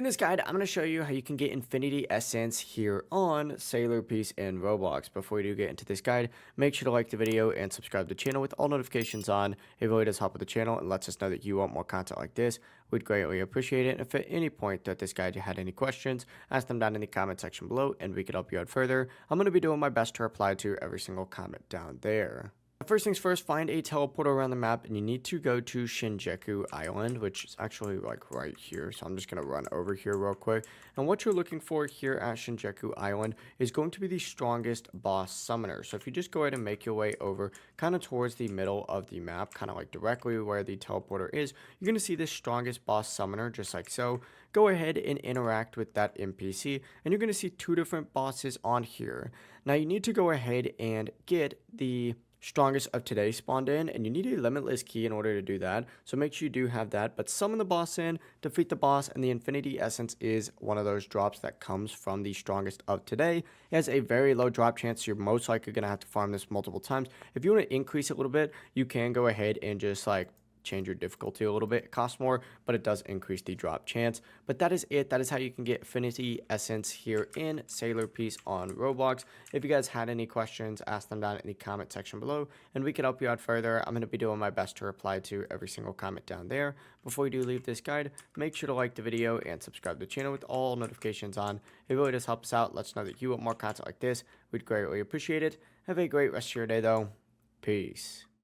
In this guide, I'm going to show you how you can get Infinity Essence here on Sailor Piece in Roblox. Before we do get into this guide, make sure to like the video and subscribe to the channel with all notifications on. It really does help with the channel and lets us know that you want more content like this. We'd greatly appreciate it. And if at any point that this guide you had any questions, ask them down in the comment section below and we could help you out further. I'm going to be doing my best to reply to every single comment down there. First things first, find a teleporter around the map and you need to go to Shinjuku Island, which is actually like right here. So I'm just going to run over here real quick. And what you're looking for here at Shinjuku Island is going to be the strongest boss summoner. So if you just go ahead and make your way over kind of towards the middle of the map, kind of like directly where the teleporter is, you're going to see this strongest boss summoner just like so. Go ahead and interact with that NPC and you're going to see two different bosses on here. Now you need to go ahead and get the strongest of today spawned in, and you need a limitless key in order to do that, so make sure you do have that. But summon the boss in, defeat the boss, and the Infinity Essence is one of those drops that comes from the strongest of today. It has a very low drop chance, so you're most likely going to have to farm this multiple times. If you want to increase it a little bit, you can go ahead and just like change your difficulty a little bit. It costs more, but it does increase the drop chance. But that is it. That is how you can get Infinity Essence here in Sailor Piece on Roblox. If you guys had any questions, ask them down in the comment section below and we can help you out further. I'm going to be doing my best to reply to every single comment down there. Before you do leave this guide, make sure to like the video and subscribe to the channel with all notifications on. It really does help us out. Let us know that you want more content like this. We'd greatly appreciate it. Have a great rest of your day though. Peace.